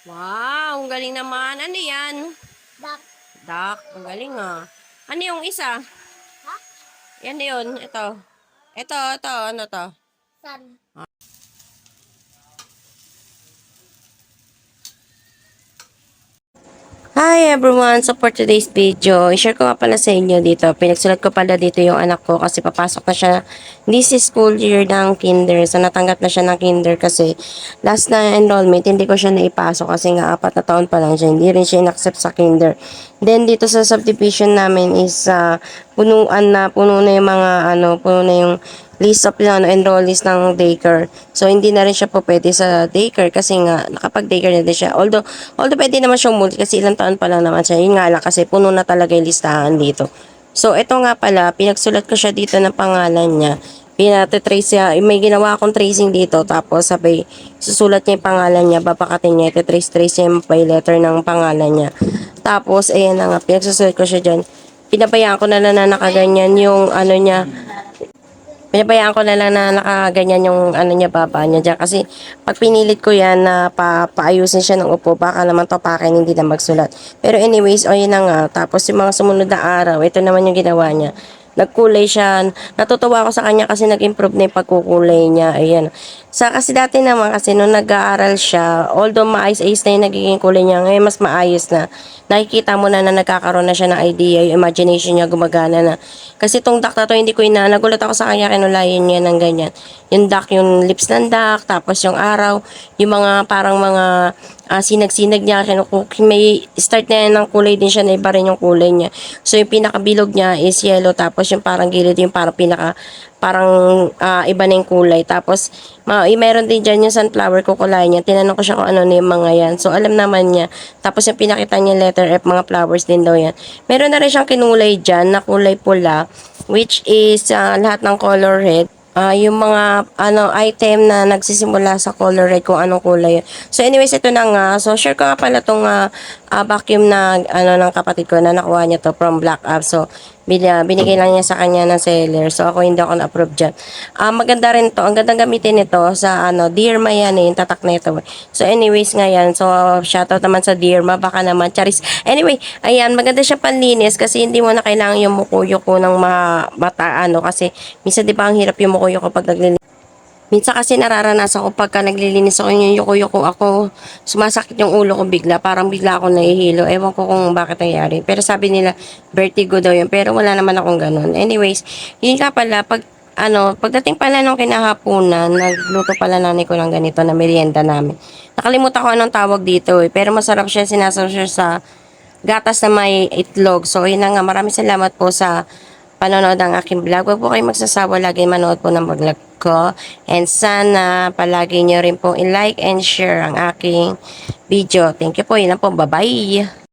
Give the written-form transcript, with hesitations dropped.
Wow, ang galing naman. Ano yan? Duck. Duck. Ang galing ah. Ano yung isa? Ha? Yan yun. Ito. Ito. Ano to? Sun. Hi everyone! So for today's video, i-share ko nga pala sa inyo dito. Pinagsulat ko pala dito yung anak ko kasi papasok na siya this school year ng kinder. So natanggap na siya ng kinder kasi last na enrollment, hindi ko siya naipasok kasi nga 4 na taon pa lang siya. Hindi rin siya in-accept sa kinder. Then dito sa subdivision namin is puno na yung mga puno na yung list of enrollees ng daycare. So, hindi na rin siya po pwede sa daycare kasi nga nakapag-daycare na din siya. Although pwede naman siyang multi kasi ilang taon pa lang naman siya. Yun nga lang kasi puno na talaga yung listahan dito. So, ito nga pala, pinagsulat ko siya dito ng pangalan niya. Pinatitrace siya, may ginawa akong tracing dito. Tapos, sabi, susulat niya yung pangalan niya, babakatin niya, ititrace-trace niya yung by letter ng pangalan niya. Tapos, ayan na nga, pinagsusulat ko siya dyan. Pinabayaan ko na lang na nakaganyan yung niya, pinabayaan ko na lang na nakaganyan yung niya baba niya dyan. Kasi pag pinilit ko yan na paayusin siya ng upo, baka naman topakin hindi na magsulat. Pero anyways, o yun na nga. Tapos yung mga sumunod na araw, ito naman yung ginawa niya. Nagkulay siya. Natutuwa ako sa kanya kasi nag-improve na yung pagkukulay niya. Ayan. Kasi dati naman kasi nung nag-aaral siya, although maayos-ayos na yung nagiging kulay niya, ngayon mas maayos na. Nakikita mo na nagkakaroon na siya ng idea, yung imagination niya gumagana na. Kasi itong duck na to, hindi ko nagulat ako sa kanya, kinulayan niya ng ganyan. Yung duck, yung lips ng duck, tapos yung araw, yung mga parang mga sinag-sinag niya, may start na yan ng kulay din siya, na iba rin yung kulay niya. So yung pinakabilog niya is yellow, tapos yung parang gilid yung parang iba na yung kulay. Tapos meron din dyan yung sunflower kukulay niya. Tinanong ko siya kung ano na yung mga yan. So alam naman niya. Tapos yung pinakita niya letter F, mga flowers din daw yan. Meron na rin siyang kinulay dyan na kulay pula, which is lahat ng color red. Yung mga item na nagsisimula sa color red, kung anong kulay. So anyways, ito na nga. So share ko nga pala tong vacuum na ng kapatid ko na nakuha niya to from Black App. So binigay lang niya sa kanya ng seller. So ako hindi ako na-approve dyan. Maganda rin to. Ang gandang gamitin nito sa Dearma yan yung tatak na ito. So anyways nga yan. So shoutout naman sa Dearma. Baka naman charis. Anyway, ayan, maganda siya panlinis kasi hindi mo na kailangan yung mukuyo-ko ng mata kasi minsan di ba ang hirap yung mukuyo ko pag naglilinis. Minsan kasi nararanasan ko pagka naglilinis ako yung yuko-yuko ako, sumasakit yung ulo ko bigla, parang bigla ako nahihilo. Ewan ko kung bakit nangyari. Pero sabi nila, vertigo daw yun. Pero wala naman akong ganun. Anyways, yun nga pala, pagdating pala nung kinahaponan, nagluto pala nanay ko ng ganito na merienda namin. Nakalimutan ko anong tawag dito pero masarap siya, sinasaw siya sa gatas na may itlog. So, yun na nga, maraming salamat po sa panonood ng aking vlog. Huwag po kayong magsasawa lagi manood po ng vlog ko. And sana palagi nyo rin po i-like and share ang aking video. Thank you po. Yun na po. Bye-bye.